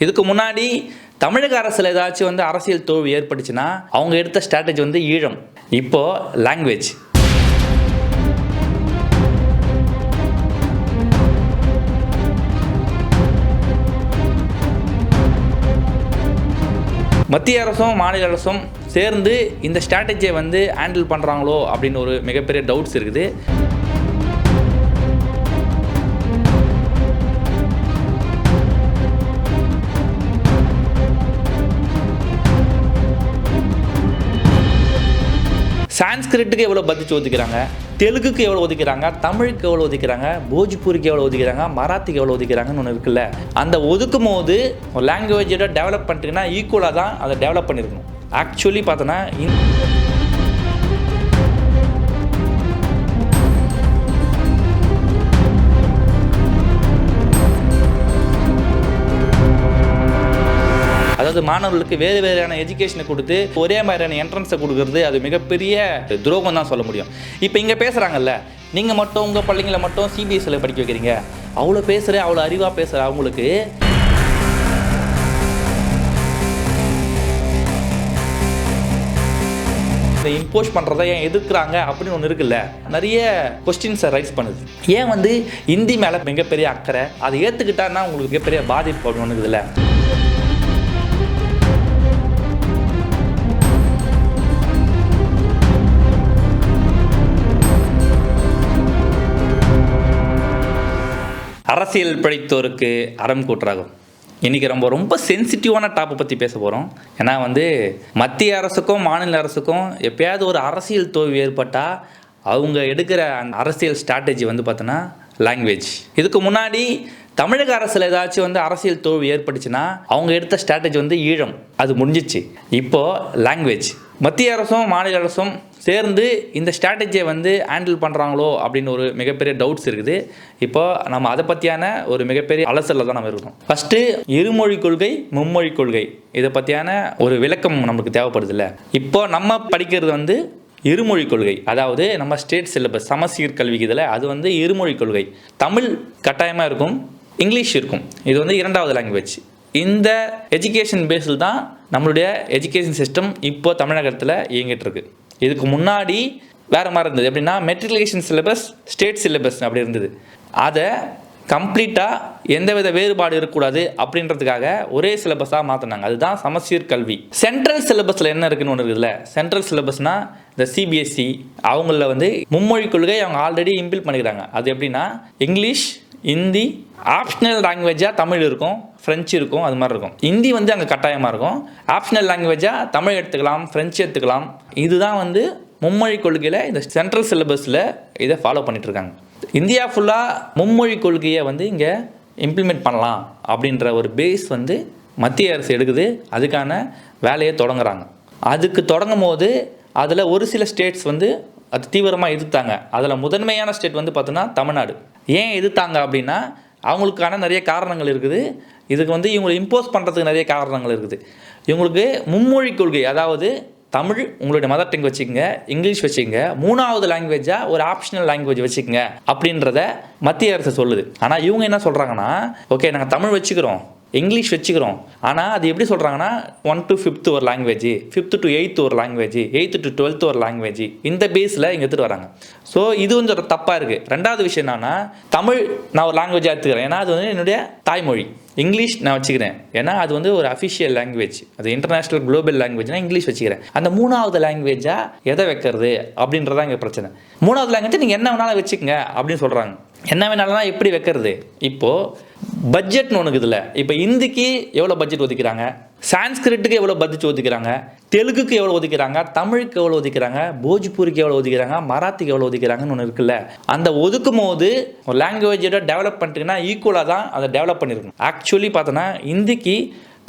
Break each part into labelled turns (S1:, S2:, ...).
S1: இதுக்கு முன்னாடி தமிழக அரசில் ஏதாச்சும் அரசியல் தோல்வி ஏற்பட்டுச்சுன்னா அவங்க எடுத்த ஸ்ட்ராட்டஜி ஈழம். இப்போ லாங்குவேஜ். மத்திய அரசும் மாநில அரசும் சேர்ந்து இந்த ஸ்ட்ராட்டஜியை ஹேண்டில் பண்ணுறாங்களோ அப்படின்னு ஒரு மிகப்பெரிய டவுட்ஸ் இருக்குது. சான்ஸ்கிரிட்டுக்கு எவ்வளோ பட்ஜெட் ஒதுக்கிறாங்க, தெலுங்குக்கு எவ்வளோ ஒதுக்கிறாங்க, தமிழுக்கு எவ்வளோ ஒதுக்கிறாங்க, போஜ்பூரிக்கு எவ்வளோ ஒதுக்கிறாங்க, மராத்திக்கு எவ்வளோ ஒதுக்கிறாங்கன்னு ஒன்று இருக்குல்ல. அந்த ஒதுக்கும் போது ஒரு லாங்குவேஜோட டெவலப் பண்ணிட்டீங்கன்னா ஈக்குவலாக தான் அதை டெவலப் பண்ணியிருக்கணும். ஆக்சுவலி பார்த்தோன்னா அதாவது மாணவர்களுக்கு வேறு வேறையான எஜுகேஷனை கொடுத்து ஒரே மாதிரியான என்ட்ரன்ஸை கொடுக்கறது அது மிகப்பெரிய துரோகம் தான் சொல்ல முடியும். இப்போ இங்கே பேசுகிறாங்கல்ல, நீங்கள் மட்டும் உங்கள் பள்ளிங்களை மட்டும் சிபிஎஸ்சியில் படிக்க வைக்கிறீங்க, அவ்வளோ பேசுகிற அவ்வளோ அறிவாக பேசுகிற அவங்களுக்கு இதை இம்போஸ் பண்ணுறதை ஏன் எதிர்க்கிறாங்க அப்படின்னு ஒன்று இருக்குல்ல. நிறைய கொஸ்டின்ஸை ரைஸ் பண்ணுது. ஏன் ஹிந்தி மேலே மிகப்பெரிய அக்கறை, அதை ஏற்றுக்கிட்டான்னா உங்களுக்கு மிகப்பெரிய பாதிப்பு அப்படின்னு ஒன்று இருக்குதுல்ல. அரசியல் படித்தோருக்கு அறம் கூற்றாகும். இன்றைக்கி ரொம்ப சென்சிட்டிவான டாப்பை பற்றி பேச போகிறோம். ஏன்னா மத்திய அரசுக்கும் மாநில அரசுக்கும் எப்பயாவது ஒரு அரசியல் தோல்வி ஏற்பட்டால் அவங்க எடுக்கிற அரசியல் ஸ்ட்ராட்டஜி பார்த்தோன்னா லாங்குவேஜ். இதுக்கு முன்னாடி தமிழக அரசில் ஏதாச்சும் அரசியல் தோல்வி ஏற்பட்டுச்சுன்னா அவங்க எடுத்த ஸ்ட்ராட்டஜி ஈழம். அது முடிஞ்சிச்சு. இப்போது லாங்குவேஜ். மத்திய அரசும் மாநில அரசும் சேர்ந்து இந்த ஸ்ட்ராட்டஜியை ஹேண்டில் பண்ணுறாங்களோ அப்படின்னு ஒரு மிகப்பெரிய டவுட்ஸ் இருக்குது. இப்போ நம்ம அதை பற்றியான ஒரு மிகப்பெரிய அலசலில் தான் நம்ம இருக்கோம். ஃபஸ்ட்டு இருமொழி கொள்கை, மும்மொழி கொள்கை, இதை பற்றியான ஒரு விளக்கம் நமக்கு தேவைப்படுது இல்லை. இப்போ நம்ம படிக்கிறது இருமொழி கொள்கை. அதாவது நம்ம ஸ்டேட் சிலபஸ் சமச்சீர் கல்விக்கு இதில் அது இருமொழி கொள்கை. தமிழ் கட்டாயமாக இருக்கும், இங்கிலீஷ் இருக்கும். இது இரண்டாவது லாங்குவேஜ். இந்த எஜுகேஷன் பேஸில் தான் நம்மளுடைய எஜுகேஷன் சிஸ்டம் இப்போ தமிழகத்தில் இயங்கிட்டு இருக்கு. இதுக்கு முன்னாடி வேறு மாதிரி இருந்தது. எப்படின்னா மெட்ரிகுலேஷன் சிலபஸ், ஸ்டேட் சிலபஸ் அப்படி இருந்தது. அதை கம்ப்ளீட்டாக எந்தவித வேறுபாடு இருக்கக்கூடாது அப்படின்றதுக்காக ஒரே சிலபஸாக மாற்றினாங்க. அதுதான் சமச்சீர் கல்வி. சென்ட்ரல் சிலபஸில் என்ன இருக்குன்னு ஒன்று இருக்குதுல்ல. சென்ட்ரல் சிலபஸ்னால் இந்த சிபிஎஸ்சி அவங்கள மும்மொழி கொள்கை அவங்க ஆல்ரெடி இம்ப்ளிமெண்ட் பண்ணிக்கிறாங்க. அது எப்படின்னா இங்கிலீஷ், ஹிந்தி, ஆப்ஷனல் லாங்குவேஜாக தமிழ் இருக்கும், ஃப்ரெஞ்சு இருக்கும், அது மாதிரி இருக்கும். ஹிந்தி அங்கே கட்டாயமாக இருக்கும். ஆப்ஷனல் லாங்குவேஜாக தமிழ் எடுத்துக்கலாம், ஃப்ரெஞ்சு எடுத்துக்கலாம். இதுதான் மும்மொழி கொள்கையில் இந்த சென்ட்ரல் சிலபஸில் இதை ஃபாலோ பண்ணிகிட்ருக்காங்க. இந்தியா ஃபுல்லாக மும்மொழி கொள்கையை இங்கே இம்ப்ளிமெண்ட் பண்ணலாம் அப்படின்ற ஒரு பேஸ் மத்திய அரசு எடுக்குது. அதுக்கான வேலையை தொடங்குறாங்க. அதுக்கு தொடங்கும் போது அதில் ஒரு சில ஸ்டேட்ஸ் அது தீவிரமாக எதிர்த்தாங்க. அதில் முதன்மையான ஸ்டேட் பார்த்தோன்னா தமிழ்நாடு. ஏன் எதிர்த்தாங்க அப்படின்னா அவங்களுக்கான நிறைய காரணங்கள் இருக்குது. இதுக்கு இவங்களை இம்போஸ் பண்ணுறதுக்கு நிறைய காரணங்கள் இருக்குது. இவங்களுக்கு மும்மொழி கொள்கை, அதாவது தமிழ் உங்களுடைய மதர் டங் வச்சுக்கோங்க, இங்கிலீஷ் வச்சுக்கோங்க, மூணாவது லாங்குவேஜாக ஒரு ஆப்ஷனல் லாங்குவேஜ் வச்சுக்கோங்க அப்படின்றத மத்திய அரசு சொல்லுது. ஆனால் இவங்க என்ன சொல்கிறாங்கன்னா, ஓகே நாங்கள் தமிழ் வச்சுக்கிறோம், இங்கிலீஷ் வச்சுக்கிறோம், ஆனால் அது எப்படி சொல்கிறாங்கன்னா 1 to 5th ஒரு லாங்குவேஜ், 5th to 8th ஒரு லாங்குவேஜ், 8th to 12th ஒரு லாங்குவேஜ், இந்த பேஸில் இங்கே எடுத்துகிட்டு வராங்க. ஸோ இது ஒரு தப்பாக இருக்குது. ரெண்டாவது விஷயம் என்னன்னா, தமிழ் நான் ஒரு லாங்குவேஜாக எடுத்துக்கிறேன், ஏன்னா அது என்னுடைய தாய்மொழி. இங்கிலீஷ் நான் வச்சுக்கிறேன், ஏன்னா அது ஒரு அஃபிஷியல் லாங்குவேஜ், அது இன்டர்நேஷ்னல் குளோபல் லாங்குவேஜ்னா இங்கிலீஷ் வச்சுக்கிறேன். அந்த மூணாவது லாங்குவேஜாக எதை வைக்கிறது அப்படின்றதான் இங்கே பிரச்சனை. மூணாவது லாங்குவேஜ் நீங்கள் என்ன வேணாலும் வச்சுக்கங்க அப்படின்னு சொல்கிறாங்க. என்ன வேணாலும் எப்படி வைக்கிறது? இப்போது பட்ஜெட்னு ஒன்று இருக்குதுல்ல. இப்போ ஹிந்திக்கு எவ்வளோ பட்ஜெட் ஒதுக்கிறாங்க, சான்ஸ்கிரிட்டுக்கு எவ்வளோ பட்ஜெட் ஒதுக்கிறாங்க, தெலுங்குக்கு எவ்வளோ ஒதுக்கிறாங்க, தமிழுக்கு எவ்வளோ ஒதுக்கிறாங்க, போஜ்பூரிக்கு எவ்வளோ ஒதுக்கிறாங்க, மராத்திக்கு எவ்வளோ ஒதுக்கிறாங்கன்னு ஒன்று இருக்குல்ல. அந்த ஒதுக்கும் போது ஒரு லாங்குவேஜோட டெவலப் பண்ணிட்டீங்கன்னா ஈக்குவலாக தான் அதை டெவலப் பண்ணியிருக்கணும். ஆக்சுவலி பார்த்தோன்னா ஹிந்திக்கு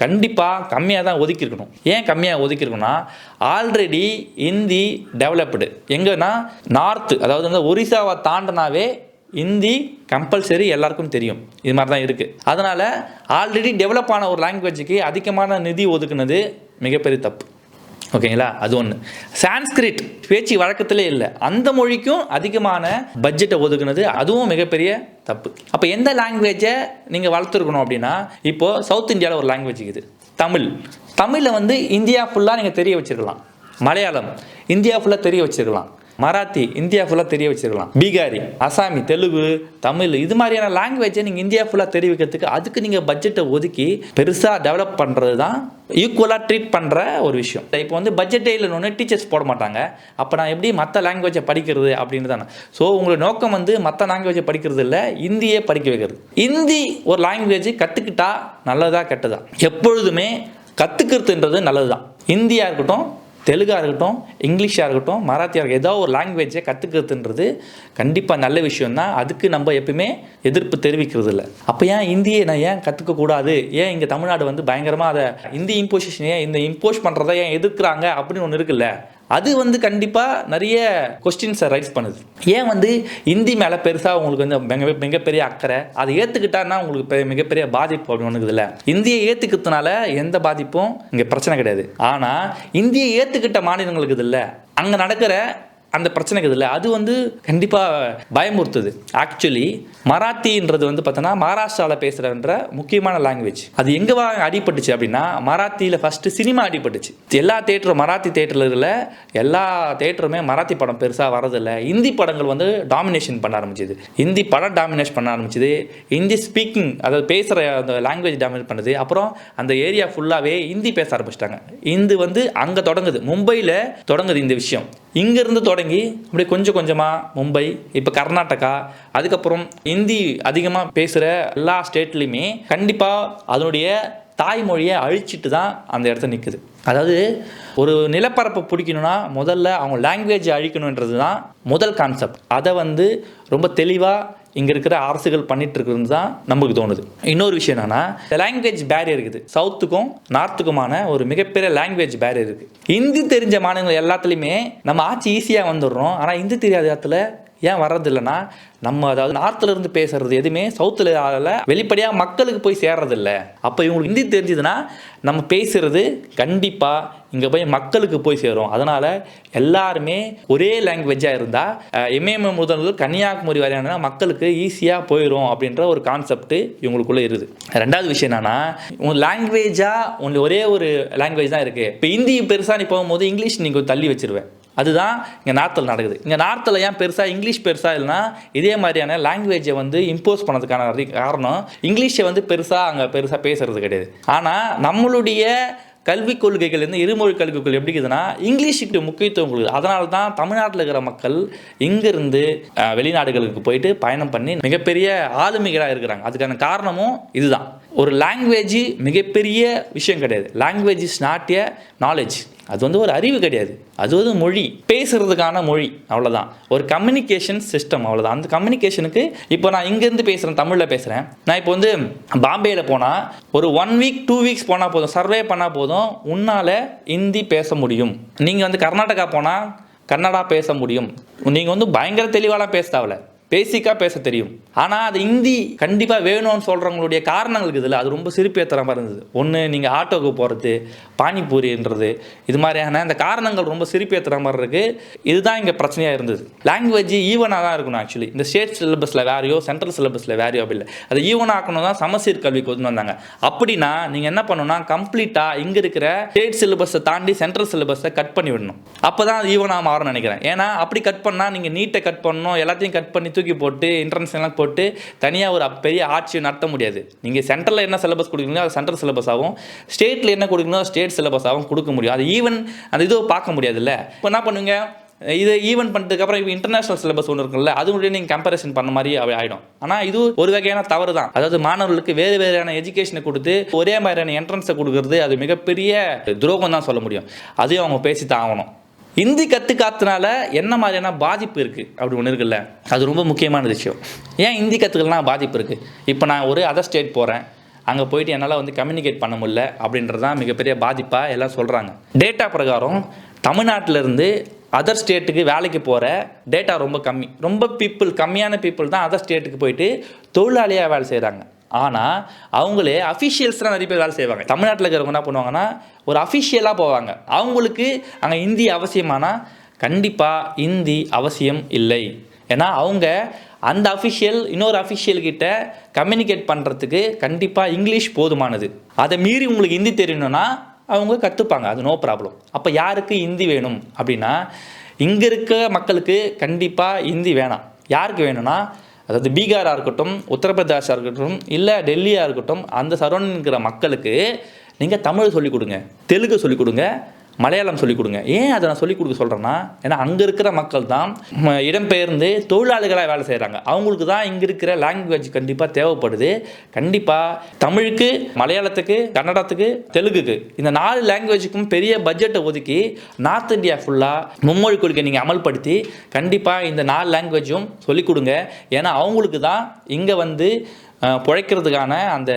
S1: கண்டிப்பாக கம்மியாக தான் ஒதுக்கியிருக்கணும். ஏன் கம்மியாக ஒதுக்கியிருக்கணும்னா, ஆல்ரெடி ஹிந்தி டெவலப்டு எங்கன்னா நார்த்து, அதாவது ஒரிசாவை தாண்டினாவே ஹிந்தி கம்பல்சரி எல்லாருக்கும் தெரியும். இது மாதிரி தான் இருக்குது. அதனால் ஆல்ரெடி டெவலப் ஆன ஒரு லாங்குவேஜுக்கு அதிகமான நிதி ஒதுக்குனது மிகப்பெரிய தப்பு. ஓகேங்களா? அது ஒன்று. சான்ஸ்கிரிட் பேச்சு வழக்கத்திலே இல்லை, அந்த மொழிக்கும் அதிகமான பட்ஜெட்டை ஒதுக்குனது அதுவும் மிகப்பெரிய தப்பு. அப்போ எந்த லாங்குவேஜை நீங்கள் வளர்த்துருக்கணும் அப்படின்னா, இப்போது சவுத் இந்தியாவில் ஒரு லாங்குவேஜ் இருக்குது தமிழ். தமிழில் வந்து இந்தியா ஃபுல்லாக நீங்கள் தெரிய வச்சுருக்கலாம். மலையாளம் இந்தியா ஃபுல்லாக தெரிய வச்சுருக்கலாம். மராத்தி இந்தியா ஃபுல்லாக தெரிய வச்சுருக்கலாம். பீகாரி, அசாமி, தெலுங்கு, தமிழ் இது மாதிரியான லாங்குவேஜை நீங்கள் இந்தியா ஃபுல்லாக தெரிய வைக்கிறதுக்கு அதுக்கு நீங்கள் பட்ஜெட்டை ஒதுக்கி பெருசாக டெவலப் பண்ணுறது தான் ஈக்குவலாக ட்ரீட் பண்ணுற ஒரு விஷயம். இப்போ வந்து பட்ஜெட்டே இல்லைன்னு டீச்சர்ஸ் போட மாட்டாங்க. அப்போ நான் எப்படி மற்ற லாங்குவேஜை படிக்கிறது அப்படின்னு தானே. ஸோ உங்களோட நோக்கம் வந்து மற்ற லாங்குவேஜை படிக்கிறது இல்லை, இந்தியே படிக்க வைக்கிறது. ஹிந்தி ஒரு லாங்குவேஜ் கற்றுக்கிட்டா நல்லதா கெட்டதா? எப்பொழுதுமே கற்றுக்கிறதுன்றது நல்லது தான். ஹிந்தியாக இருக்கட்டும், தெலுங்காக இருக்கட்டும், இங்கிலீஷாக இருக்கட்டும், மராத்தியாக இருக்கட்டும், ஏதோ ஒரு லாங்குவேஜை கற்றுக்கிறதுன்றது கண்டிப்பாக நல்ல விஷயம் தான். அதுக்கு நம்ம எப்பவுமே எதிர்ப்பு தெரிவிக்கிறது இல்லை. அப்போ ஏன் ஹிந்தியை நான் ஏன் கற்றுக்கக்கூடாது, ஏன் இங்கே தமிழ்நாடு வந்து பயங்கரமாக அதை ஹிந்தி இம்போசிஷன் ஏன் இந்த இம்போஸ் பண்ணுறதை ஏன் எதிர்க்கிறாங்க அப்படின்னு ஒன்று இருக்குல்ல, அது வந்து கண்டிப்பாக நிறைய கொஸ்டின்ஸை ரைஸ் பண்ணுது. ஏன் வந்து ஹிந்தி மேலே பெருசாக உங்களுக்கு வந்து மிகப்பெரிய அக்கறை, அதை ஏற்றுக்கிட்டான்னா உங்களுக்கு மிகப்பெரிய பாதிப்பு அப்படின்னு ஒன்று இல்லை. இந்தியை ஏற்றுக்கிறதுனால எந்த பாதிப்பும் இங்கே பிரச்சனை கிடையாது. ஆனால் இந்தியை ஏற்றுக்கிட்ட மாநிலங்களுக்கு இது இல்லை, அங்கே நடக்கிற அந்த பிரச்சனைக்கு இல்லை, அது வந்து கண்டிப்பாக பயமுறுத்துது. ஆக்சுவலி மராத்தின்றது வந்து பார்த்தோன்னா மகாராஷ்டிராவில் பேசுகிறன்ற முக்கியமான லாங்குவேஜ். அது எங்கே அடிபட்டுச்சு அப்படின்னா, மராத்தியில் ஃபஸ்ட்டு சினிமா அடிபட்டுச்சு. எல்லா தேட்டரும் மராத்தி தேட்டரில் எல்லா தேட்டருமே மராத்தி படம் பெருசாக வரதில்லை. ஹிந்தி படங்கள் வந்து டாமினேஷன் பண்ண ஆரம்பிச்சிது. ஹிந்தி படம் டாமினேட் பண்ண ஆரம்பிச்சிது. ஹிந்தி ஸ்பீக்கிங், அதாவது பேசுகிற அந்த லாங்குவேஜ் டாமினேட் பண்ணுது. அப்புறம் அந்த ஏரியா ஃபுல்லாகவே ஹிந்தி பேச ஆரம்பிச்சிட்டாங்க. இது வந்து அங்கே தொடங்குது, மும்பையில் தொடங்குது இந்த விஷயம். இங்கேருந்து தொடங்கி அப்படியே கொஞ்சம் கொஞ்சமாக மும்பை, இப்போ கர்நாடகா, அதுக்கப்புறம் ஹிந்தி அதிகமாக பேசுகிற எல்லா ஸ்டேட்லேயுமே கண்டிப்பாக அதனுடைய தாய்மொழியை அழிச்சிட்டு தான் அந்த இடத்த நிற்குது. அதாவது ஒரு நிலப்பரப்பை பிடிக்கணும்னா முதல்ல அவங்க லாங்குவேஜை அழிக்கணுன்றது தான் முதல் கான்செப்ட். அதை வந்து ரொம்ப தெளிவாக இங்கே இருக்கிற அரசுகள் பண்ணிட்டு இருக்கிறது தான் நமக்கு தோணுது. இன்னொரு விஷயம் என்னன்னா, லாங்குவேஜ் பேரியர் இருக்குது. சவுத்துக்கும் நார்த்துக்குமான ஒரு மிகப்பெரிய லாங்குவேஜ் பேரியர் இருக்குது. ஹிந்தி தெரிஞ்ச மாநிலங்கள் எல்லாத்துலேயுமே நம்ம ஆட்சி ஈஸியாக வந்துடுறோம். ஆனால் ஹிந்தி தெரியாத இடத்துல ஏன் வர்றதில்லைன்னா, நம்ம அதாவது நார்த்தில் இருந்து பேசுறது எதுவுமே சவுத்தில் வெளிப்படையாக மக்களுக்கு போய் சேர்றதில்ல. அப்போ இவங்களுக்கு ஹிந்தி தெரிஞ்சதுன்னா நம்ம பேசுறது கண்டிப்பாக இங்கே போய் மக்களுக்கு போய் சேரும். அதனால் எல்லாருமே ஒரே லாங்குவேஜாக இருந்தால் எம்ஏஎம் முதல் கன்னியாகுமரி வரையான மக்களுக்கு ஈஸியாக போயிடும் அப்படின்ற ஒரு கான்செப்ட் இவங்களுக்குள்ளே இருக்குது. ரெண்டாவது விஷயம் என்னன்னா, உங்கள் லாங்குவேஜாக உங்களுக்கு ஒரே ஒரு லாங்குவேஜ் தான் இருக்குது. இப்போ ஹிந்தி பெருசாக நீ போகும்போது இங்கிலீஷ் நீங்கள் தள்ளி வச்சிருவேன். அதுதான் இங்கே நார்த்தில் நடக்குது. இங்கே நார்த்தில் ஏன் பெருசாக இங்கிலீஷ் பெருசாக இல்லைனா, இதே மாதிரியான லாங்குவேஜை வந்து இம்போஸ் பண்ணதுக்கான காரணம் இங்கிலீஷை வந்து பெருசாக அங்கே பெருசாக பேசுறது கிடையாது. ஆனால் நம்மளுடைய கல்விக் கொள்கைகள் வந்து இருமொழி கல்விக் கொள்கை எப்படி இருக்குதுன்னா, இங்கிலீஷுக்கு முக்கியத்துவம் கொடுக்குது. அதனால தான் தமிழ்நாட்டில் இருக்கிற மக்கள் இங்கிருந்து வெளிநாடுகளுக்கு போயிட்டு பயணம் பண்ணி மிகப்பெரிய ஆளுமைகளாக இருக்கிறாங்க. அதுக்கான காரணமும் இதுதான். ஒரு லாங்குவேஜ் மிகப்பெரிய விஷயம் கிடையாது. Language is not a knowledge. அது வந்து ஒரு அறிவு கிடையாது, அது வந்து மொழி, பேசுறதுக்கான மொழி, அவ்வளோதான். ஒரு கம்யூனிகேஷன் சிஸ்டம், அவ்வளோதான். அந்த கம்யூனிகேஷனுக்கு இப்போ நான் இங்கேருந்து பேசுகிறேன், தமிழில் பேசுகிறேன். நான் இப்போ வந்து பாம்பேயில் போனால் ஒரு 1 வீக் 2 வீக்ஸ் போனால் போதும், சர்வே பண்ணால் போதும், உன்னால் ஹிந்தி பேச முடியும். நீங்கள் வந்து கர்நாடகா போனால் கன்னடா பேச முடியும். நீங்கள் வந்து பயங்கர தெளிவாலாம் பேச தேவையில்ல, பேசிக்காக பேச தெரியும். ஆனால் அது ஹிந்தி கண்டிப்பாக வேணும்னு சொல்கிறவங்களுடைய காரணங்களுக்கு இதில் அது ரொம்ப சிரிப்பேற்றுற மாதிரி இருந்தது. ஒன்று, நீங்கள் ஆட்டோவுக்கு போகிறது, பானிபூரின்றது, இது மாதிரியான அந்த காரணங்கள் ரொம்ப சிரிப்பேற்றுற மாதிரி இருக்குது. இதுதான் இங்கே பிரச்சனையாக இருந்தது. லாங்குவேஜ் ஈவனாக தான் இருக்கணும். ஆக்சுவலி இந்த ஸ்டேட் சிலபஸில் வேறையோ சென்ட்ரல் சிலபஸில் வேறையோ இல்லை, அது ஈவனாக ஆக்கணும் தான் சமச்சீர் கல்விக்கு கொண்டு வந்தாங்க. அப்படின்னா நீங்கள் என்ன பண்ணணும்னா, கம்ப்ளீட்டாக இங்கே இருக்கிற ஸ்டேட் சிலபஸை தாண்டி சென்ட்ரல் சிலபஸை கட் பண்ணி விடணும். அப்போ தான் அது ஈவனாக மாறும்னு நினைக்கிறேன். ஏன்னா அப்படி கட் பண்ணால் நீங்கள் நீட்டை கட் பண்ணணும், எல்லாத்தையும் கட் பண்ணி தூக்கி போட்டு என்ட்ரன்ஸ் எல்லாம் போட்டு தனியாக ஒரு பெரிய ஆட்சியை நடத்த முடியாது. நீங்கள் சென்ட்ரலில் என்ன சிலபஸ் கொடுக்குறீங்களோ அது சென்ட்ரல் சிலபஸாகவும், ஸ்டேட்டில் என்ன கொடுக்கணும் ஸ்டேட் சிலபஸாகவும் கொடுக்க முடியும். அது ஈவன் அந்த இதுவும் பார்க்க முடியாதுல்ல. இப்போ என்ன பண்ணுவீங்க, இது ஈவன் பண்ணிட்டதுக்கப்புறம் இப்போ இன்டர்நேஷனல் சிலபஸ் ஒன்று இருக்குல்ல, அது கூட நீங்கள் கம்பேரிசன் பண்ண மாதிரி ஆகிடும். ஆனால் இது ஒரு வகையான தவறு தான். அதாவது மாணவர்களுக்கு வேறு வேறையான எஜுகேஷனை கொடுத்து ஒரே மாதிரியான என்ட்ரன்ஸை கொடுக்குறது அது மிகப்பெரிய துரோகம் தான் சொல்ல முடியும். அதையும் அவங்க பேசி தான் ஆகணும். ஹிந்தி கற்றுக்காதனால என்ன மாதிரியான பாதிப்பு இருக்குது அப்படி ஒன்று இருக்குல்ல, அது ரொம்ப முக்கியமான விஷயம். ஏன் ஹிந்தி கற்றுக்கலாம் பாதிப்பு இருக்குது? இப்போ நான் ஒரு அதர் ஸ்டேட் போகிறேன், அங்கே போயிட்டு என்னால் வந்து கம்யூனிகேட் பண்ண முடியல அப்படின்றது தான் மிகப்பெரிய பாதிப்பாக எல்லாம் சொல்கிறாங்க. டேட்டா பிரகாரம் தமிழ்நாட்டிலேருந்து அதர் ஸ்டேட்டுக்கு வேலைக்கு போகிற டேட்டா ரொம்ப கம்மி. ரொம்ப கம்மியான பீப்புள் தான் அதர் ஸ்டேட்டுக்கு போயிட்டு தொழிலாளியாக வேலை செய்கிறாங்க. ஆனால் அவங்களே அஃபிஷியல்ஸ்லாம் நிறைய பேர் வேலை செய்வாங்க. தமிழ்நாட்டில் இருக்கிறவங்க என்ன பண்ணுவாங்கன்னா ஒரு அஃபிஷியலாக போவாங்க. அவங்களுக்கு அங்கே ஹிந்தி அவசியமானா கண்டிப்பாக ஹிந்தி அவசியம் இல்லை. ஏன்னா அவங்க அந்த அஃபிஷியல் இன்னொரு அஃபிஷியல்கிட்ட கம்யூனிகேட் பண்ணுறதுக்கு கண்டிப்பாக இங்கிலீஷ் போதுமானது. அதை மீறி உங்களுக்கு ஹிந்தி தெரியணும்னா அவங்க கற்றுப்பாங்க, அது நோ ப்ராப்ளம். அப்போ யாருக்கு ஹிந்தி வேணும் அப்படின்னா இங்கே இருக்க மக்களுக்கு கண்டிப்பாக ஹிந்தி வேணாம். யாருக்கு வேணும்னா அதாவது பீகாராக இருக்கட்டும், உத்தரப்பிரதேசாக இருக்கட்டும், இல்லை டெல்லியாக இருக்கட்டும், அந்த சரௌண்டிங் இருக்கிற மக்களுக்கு நீங்கள் தமிழ் சொல்லிக் கொடுங்க, தெலுங்கு சொல்லிக் கொடுங்க, மலையாளம் சொல்லிக் கொடுங்க. ஏன் அதை நான் சொல்லிக் கொடுக்க சொல்கிறேன்னா, ஏன்னா அங்கே இருக்கிற மக்கள் தான் இடம்பெயர்ந்து தொழிலாளிகளாக வேலை செய்கிறாங்க. அவங்களுக்கு தான் இங்கே இருக்கிற லாங்குவேஜ் கண்டிப்பாக தேவைப்படுது. கண்டிப்பாக தமிழுக்கு, மலையாளத்துக்கு, கன்னடத்துக்கு, தெலுங்குக்கு இந்த 4 லாங்குவேஜுக்கும் பெரிய பட்ஜெட்டை ஒதுக்கி நார்த் இந்தியா ஃபுல்லாக மும்மொழி கொள்கை நீங்கள் அமல்படுத்தி கண்டிப்பாக இந்த 4 லாங்குவேஜும் சொல்லிக் கொடுங்க. ஏன்னா அவங்களுக்கு தான் இங்கே வந்து பிழைக்கிறதுக்கான அந்த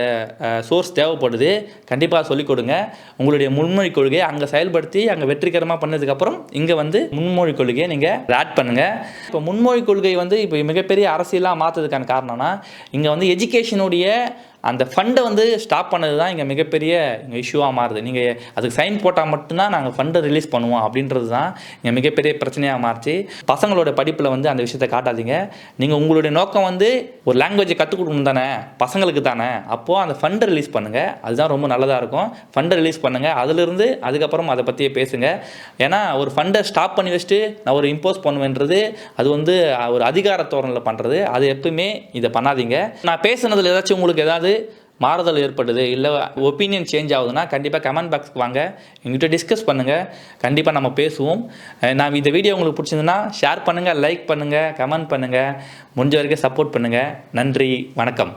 S1: சோர்ஸ் தேவைப்படுது. கண்டிப்பாக சொல்லிக் கொடுங்க. உங்களுடைய முன்மொழி கொள்கையை அங்கே செயல்படுத்தி அங்கே வெற்றிகரமாக பண்ணதுக்கப்புறம் இங்கே வந்து முன்மொழி கொள்கையை நீங்கள் ஆட் பண்ணுங்கள். இப்போ முன்மொழி கொள்கை வந்து இப்போ மிகப்பெரிய அரசியலாக மாற்றதுக்கான காரணம்னா இங்கே வந்து எஜுகேஷனுடைய அந்த ஃபண்டை வந்து ஸ்டாப் பண்ணது தான் இங்கே மிகப்பெரிய இங்கே இஷ்யூவாக மாறுது. நீங்கள் அதுக்கு சைன் போட்டால் மட்டும்தான் நாங்கள் ஃபண்டை ரிலீஸ் பண்ணுவோம் அப்படின்றது தான் இங்கே மிகப்பெரிய பிரச்சனையாக மாறிச்சு. பசங்களோட படிப்பில் வந்து அந்த விஷயத்தை காட்டாதீங்க. நீங்கள் உங்களுடைய நோக்கம் வந்து ஒரு லாங்குவேஜை கற்றுக் கொடுக்கணும் தானே, பசங்களுக்கு தானே. அப்போது அந்த ஃபண்டை ரிலீஸ் பண்ணுங்கள், அதுதான் ரொம்ப நல்லதாக இருக்கும். ஃபண்டை ரிலீஸ் பண்ணுங்கள், அதிலிருந்து அதுக்கப்புறம் அதை பற்றியே பேசுங்க. ஏன்னா ஒரு ஃபண்டை ஸ்டாப் பண்ணி வச்சுட்டு நான் ஒரு இம்போஸ் பண்ணுவேன்றது அது வந்து ஒரு அதிகார தோரணையில் பண்ணுறது. அது எப்பவுமே இதை பண்ணாதீங்க. நான் பேசுனதில் ஏதாச்சும் உங்களுக்கு ஏதாவது மாறுதல் ஏற்படுது, இல்லை ஒப்பீனியன் சேஞ்ச் ஆகுதுன்னா கண்டிப்பாக கமெண்ட் பாக்ஸ்க்கு வாங்க, எங்கிட்ட டிஸ்கஸ் பண்ணுங்கள். கண்டிப்பாக நம்ம பேசுவோம். நான் இந்த வீடியோ உங்களுக்கு பிடிச்சிருந்துன்னா ஷேர் பண்ணுங்கள், லைக் பண்ணுங்கள், கமெண்ட் பண்ணுங்கள், முடிஞ்ச வரைக்கும் சப்போர்ட் பண்ணுங்கள். நன்றி, வணக்கம்.